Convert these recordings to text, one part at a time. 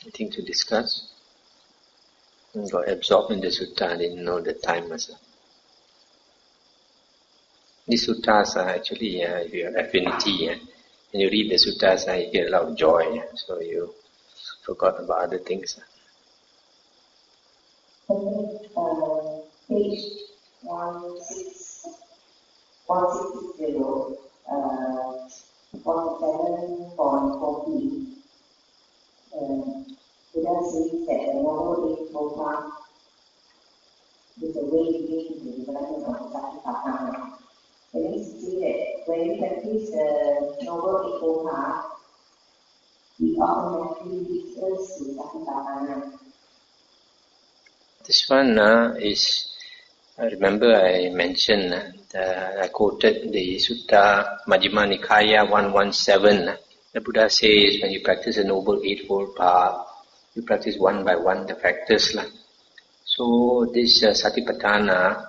Anything to discuss? Got absorbed in the sutta, didn't know the time was up. These suttas are actually, if you have affinity, when you read the suttas, you get a lot of joy, so you forgot about other things. Page 160, 47.40. Buddha says that the Noble Eightfold Path is a way leading to the development of Satipatthana. That means to say that when we practice the Noble Eightfold Path, it automatically leads us to Satipatthana. This one is, I remember I mentioned, I quoted the Sutta Majjhima Nikaya 117. The Buddha says when you practice the Noble Eightfold Path, you practice one by one the factors. So this Satipatthana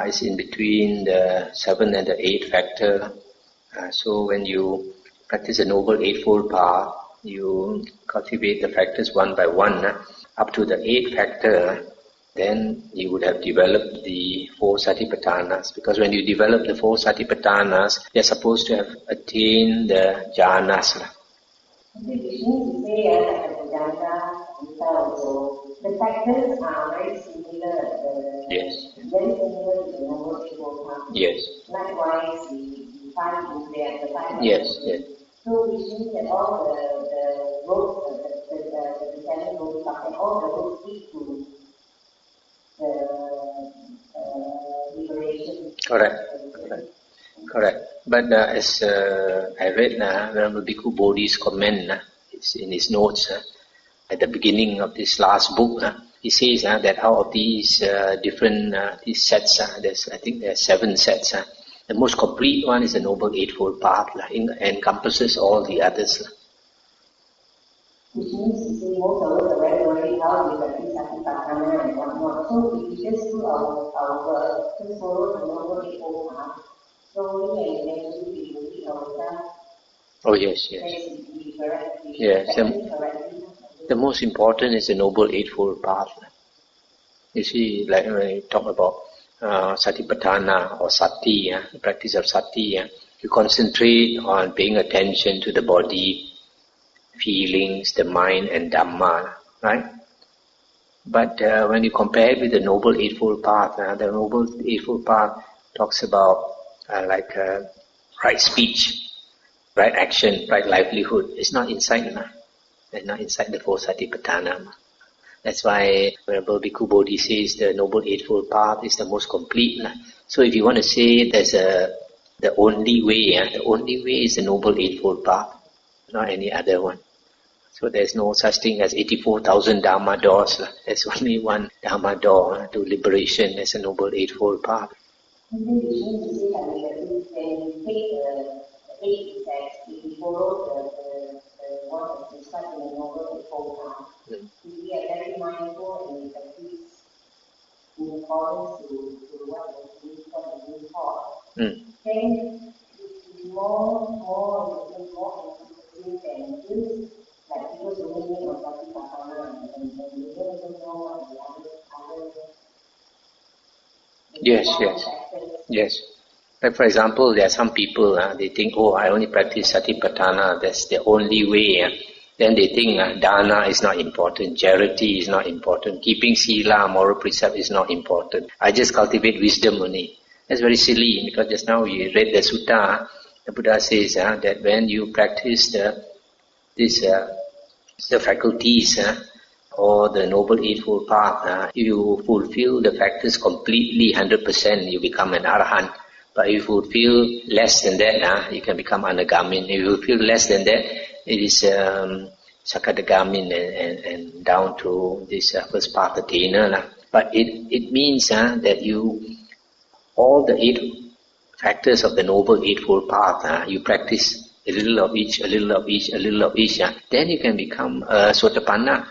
is in between the 7 and the 8 factor. So when you practice the Noble Eightfold Path, you cultivate the factors one by one. Up to the 8th factor, then you would have developed the 4 Satipatthanas. Because when you develop the 4 Satipatthanas, you're supposed to have attained the jhanas. The factors are very similar. Yes. Very similar to the Noble Eightfold Path. Yes. Likewise, the 5 Indriya, the 5 Yes, yes. So which means that all the roads, the 7 roads, and all the roads lead to the liberation. Correct. But as I read, Venerable Bhikkhu Bodhi's comment in his notes at the beginning of this last book, he says that out of these different these sets, I think there are 7 sets. The most complete one is the Noble Eightfold Path, encompasses all the others. Which means to say most of us are very how we practice Satipatthana and whatnot. So if we just do our work, just follow the Noble Eightfold Path, slowly and eventually we will lead ourselves. Oh yes. Yes. The most important is the Noble Eightfold Path. You see, like when you talk about Satipatthana or Sati, the practice of Sati, you concentrate on paying attention to the body, feelings, the mind and Dhamma, right? But when you compare it with the Noble Eightfold Path, the Noble Eightfold Path talks about right speech, right action, right livelihood. It's not inside, it's not inside the 4 Satipatthana. That's why Venerable Bhikkhu Bodhi says the Noble Eightfold Path is the most complete. So if you want to say there's the only way, the only way is the Noble Eightfold Path, not any other one. So there's no such thing as 84,000 Dharma doors. There's only one Dharma door to liberation. There's a Noble Eightfold Path. And then you need to say that when you take the 8 steps, if you follow the one that's described in the Noble Eightfold Path, if we are very mindful and we practice in accordance to what the being taught, then it's more interesting than this. Like people doing on Satipatthana and they don't even know what the other Yes. Like for example, there are some people, they think, I only practice Satipatthana, that's the only way. Then they think dana is not important, charity is not important, keeping sila, moral precept is not important. I just cultivate wisdom only. That's very silly, because just now we read the sutta, the Buddha says that when you practice the faculties or the Noble Eightfold Path, you fulfill the factors completely 100%, you become an arahant. But if you fulfill less than that, you can become anagamin. If you fulfill less than that, it is sakadagamin and down to this first path attainer. But it means that all the 8 factors of the Noble Eightfold Path, you practice a little of each, then you can become Sotapanna.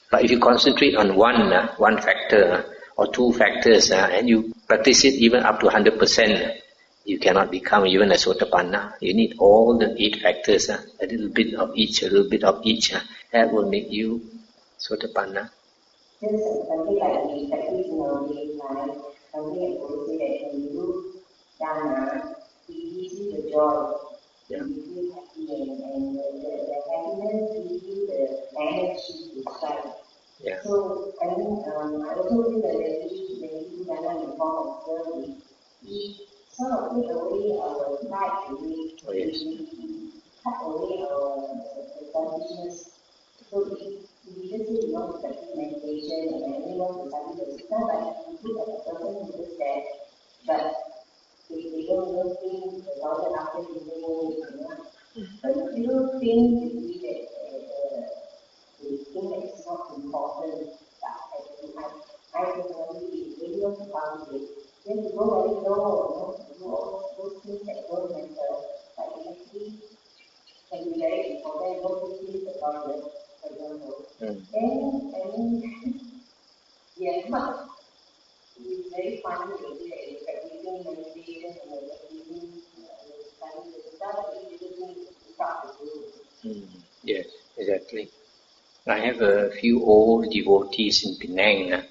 But if you concentrate on one factor or 2 factors and you practice it even up to 100%, You cannot become even a Sotapanna. You need all the 8 factors, a little bit of each, a little bit of each. That will make you Sotapanna. Just something like we practice in our daily life, something I would say that when you do Dhamma, it gives you the joy. Yeah. You feel happy and the happiness gives you the energy to strive. Yeah. So, I mean, I also feel that when we do Dhamma in the form of service, we sort of take away our pride away. Oh, yes. We cut away our selfishness. So we just say we want to practice meditation and we want to study the Sutta, but we look at the person who does that, but they don't even think about it after using it. But if you don't think to be that they think that it's not important, but I personally really want to cultivate. Then to go very low, to do all those things that don't matter, but actually can be very important. Those things about it. For example, then I mean, yeah, it's very funny to see that you're practicing meditation and you're practicing studying the stuff that you didn't start to do. Yes, exactly. I have a few old devotees in Penang.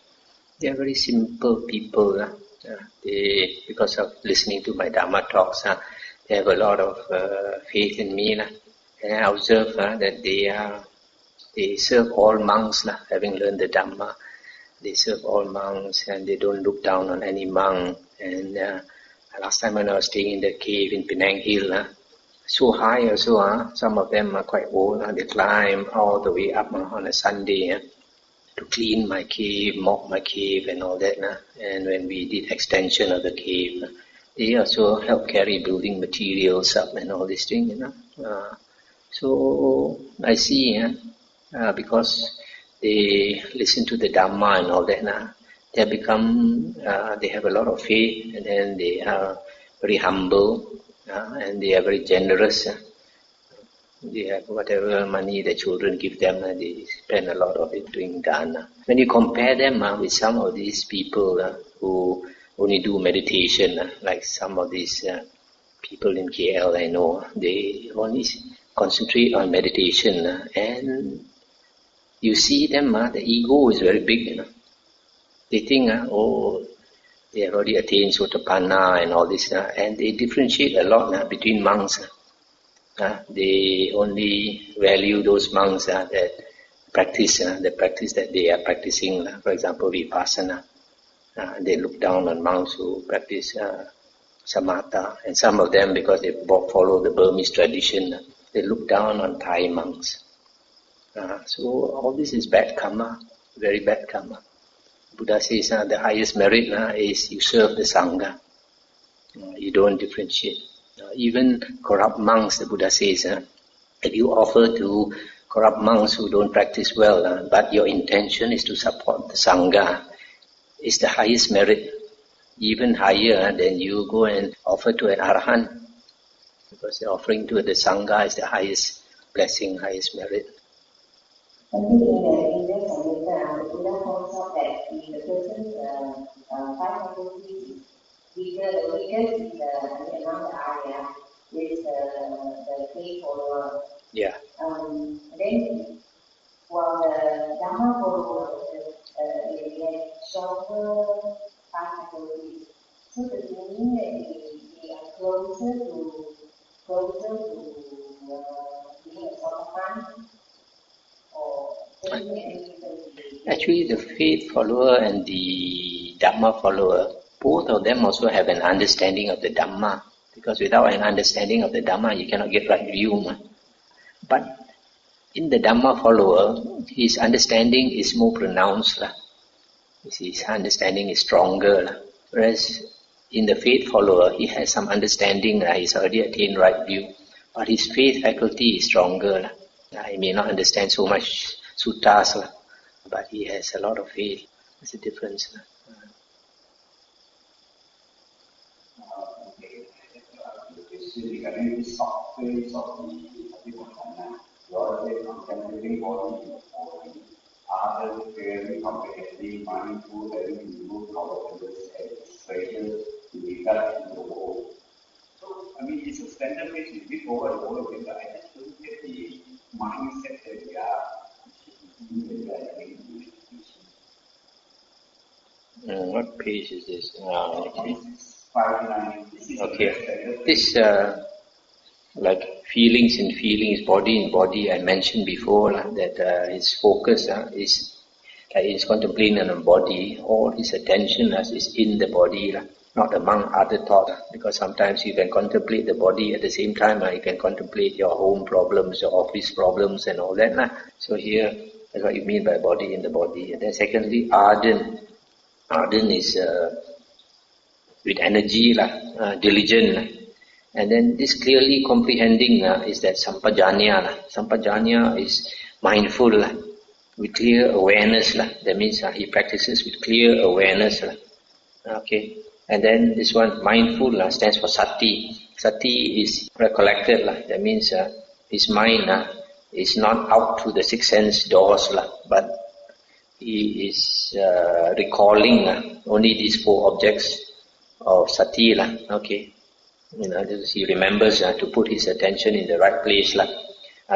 They are very simple people. They, because of listening to my Dhamma talks, they have a lot of faith in me. And I observe that they serve all monks, having learned the Dhamma. They serve all monks and they don't look down on any monk. And last time when I was staying in the cave in Penang Hill, so high also, some of them are quite old. They climb all the way up on a Sunday to clean my cave, mop my cave and all that. And when we did extension of the cave, they also help carry building materials up and all these things. So I see, because they listen to the Dhamma and all that, they have a lot of faith, and then they are very humble, and they are very generous. They have whatever money the children give them, they spend a lot of it doing dana. When you compare them with some of these people who only do meditation, like some of these people in KL I know, they only concentrate on meditation, and you see them, the ego is very big. They think, they have already attained Sotapanna and all this, and they differentiate a lot between monks. They only value those monks that practice the practice that they are practicing. For example, Vipassana. They look down on monks who practice Samatha, and some of them, because they follow the Burmese tradition, they look down on Thai monks. So all this is bad karma, very bad karma. Buddha says the highest merit is you serve the Sangha. You don't differentiate. Even corrupt monks, the Buddha says, if you offer to corrupt monks who don't practice well, but your intention is to support the Sangha, it's the highest merit, even higher than you go and offer to an Arahant, because the offering to the Sangha is the highest blessing, highest merit. I think in the Samyutta, Buddha points out that if the person's 5 faculties is weaker, the weakest is among the Arya, is the faith follower. Yeah. Then, while the Dhamma follower, they have stronger 5 faculties. So the meaning that they are closer to being a Sotapanna. Actually, the faith follower and the Dhamma follower, both of them also have an understanding of the Dhamma. Because without an understanding of the Dhamma, you cannot get right view. But in the Dhamma follower, his understanding is more pronounced. His understanding is stronger. Whereas in the faith follower, he has some understanding. He's already attained right view. But his faith faculty is stronger. He may not understand so much suttas, but he has a lot of faith. That's the difference. Regarding the soft phase of the Dhamma, your contemplating body, are the fairly completely mindful and remove our expressions to regard to the whole. mindset that we are what page is this? Okay. This like feelings in feelings, body in body, I mentioned before that his focus is contemplating on the body. All his attention is in the body, not among other thoughts. Because sometimes you can contemplate the body at the same time, you can contemplate your home problems, your office problems and all that. So here, that's what you mean by body in the body. And then secondly, ardent. Ardent is with energy, diligent. And then this clearly comprehending is that sampajanya. Sampajanya is mindful, with clear awareness. That means he practices with clear awareness. Okay. And then this one, mindful, stands for sati. Sati is recollected. That means his mind is not out through the six sense doors, but he is recalling only these four objects of sati. Okay. He remembers to put his attention in the right place.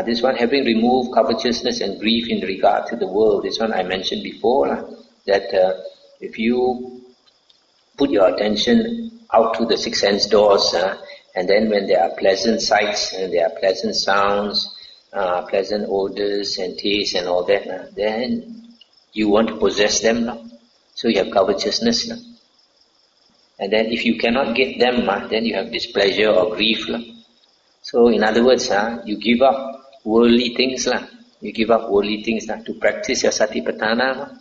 This one, having removed covetousness and grief in regard to the world. This one I mentioned before, that if you put your attention out to the six sense doors, and then when there are pleasant sights and there are pleasant sounds, pleasant odors and tastes and all that, then you want to possess them. So you have covetousness. And then if you cannot get them, then you have displeasure or grief. So in other words, you give up worldly things. You give up worldly things to practice your satipatthana.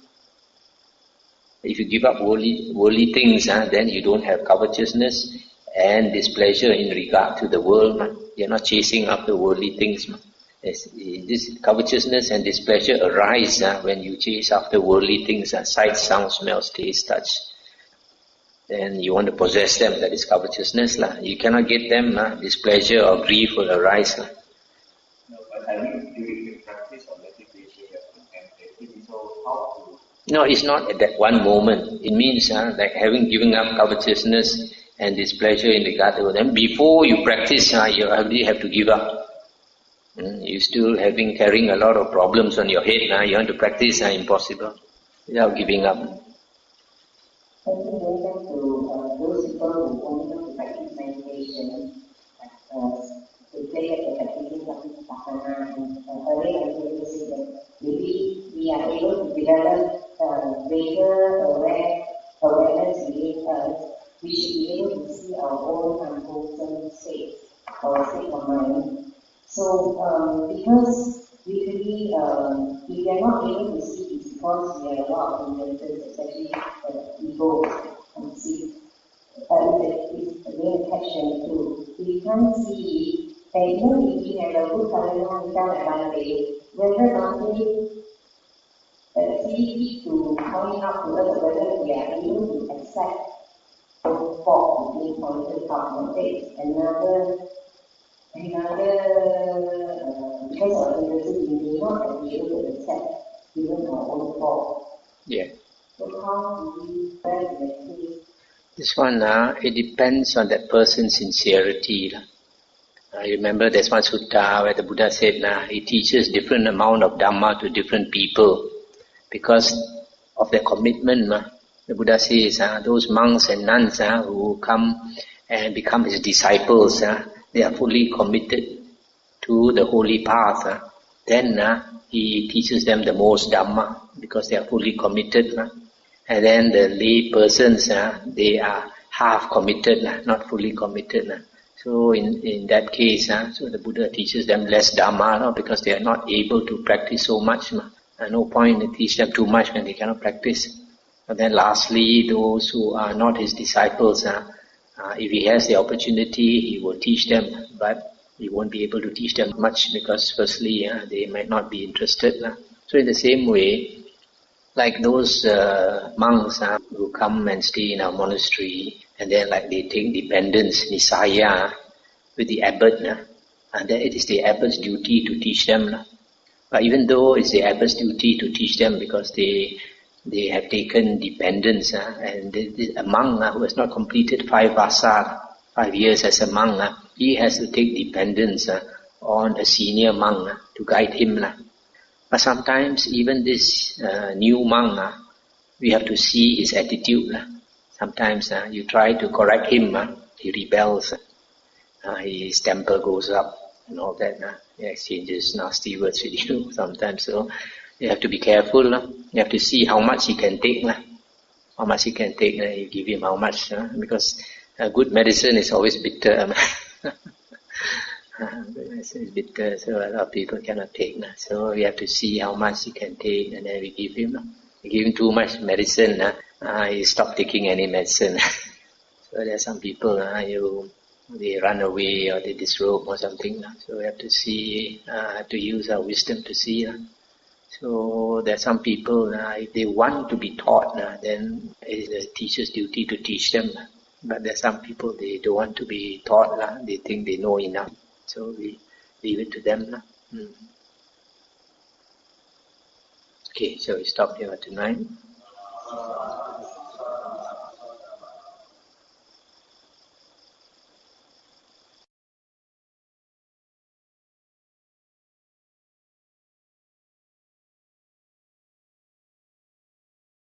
If you give up worldly things, then you don't have covetousness and displeasure in regard to the world. You're not chasing after worldly things. This covetousness and displeasure arise when you chase after worldly things, sight, sound, smell, taste, touch. Then you want to possess them, that is covetousness. You cannot get them, displeasure or grief will arise. No, but I mean during the practice of meditation and so how to... No, it's not at that one moment. It means like having given up covetousness and displeasure in regard to them. Before you practice, you already have to give up. You're still carrying a lot of problems on your head. You want to practice, impossible, without giving up. I think going back to those people who only know to practice meditation, they play at the practicing satipatthana, and earlier I was saying that maybe we are able to develop greater awareness within us. We should be able to see our own unwholesome state or state of mind. So because usually if we are not able to see this because we are a lot of hindrances, especially ego conceit, it's again attachment to. We can't see it, and even if we have a good karma without advantage, whether not we see to point out to us whether we are able to accept the fault being pointed out on this. Another because of hindrances, we may not be able to accept even our own fault. Yeah. So how do we practice? This one, it depends on that person's sincerity. I remember there's one sutta where the Buddha said, he teaches different amount of Dhamma to different people because of their commitment. The Buddha says, those monks and nuns who come and become his disciples, they are fully committed to the holy path. Then he teaches them the most Dhamma because they are fully committed. And then the lay persons, they are half committed, not fully committed. So in that case, so the Buddha teaches them less Dhamma because they are not able to practice so much. No point to teach them too much when they cannot practice. And then lastly, those who are not his disciples, if he has the opportunity, he will teach them, but he won't be able to teach them much because firstly, they might not be interested. So in the same way, like those monks who come and stay in our monastery, and then like they take dependence, nisaya, with the abbot, and then it is the abbot's duty to teach them. But even though it's the abbot's duty to teach them because they have taken dependence, and a monk who has not completed 5 vasa, 5 years as a monk, he has to take dependence on a senior monk to guide him. But sometimes even this new monk, we have to see his attitude. Sometimes you try to correct him, he rebels. His temper goes up and all that. He exchanges nasty words with you sometimes. So you have to be careful. You have to see how much he can take. How much he can take, you give him how much. Because good medicine is always bitter. Medicine is bitter, so a lot of people cannot take. So we have to see how much he can take, and then we give him. We give him too much medicine, he stop taking any medicine. So there are some people, they run away or they disrobe or something. So we have to see, have to use our wisdom to see. So there are some people, if they want to be taught, then it is the teacher's duty to teach them. But there are some people, they don't want to be taught. They think they know enough. So we leave it to them. Okay, so we stop here tonight.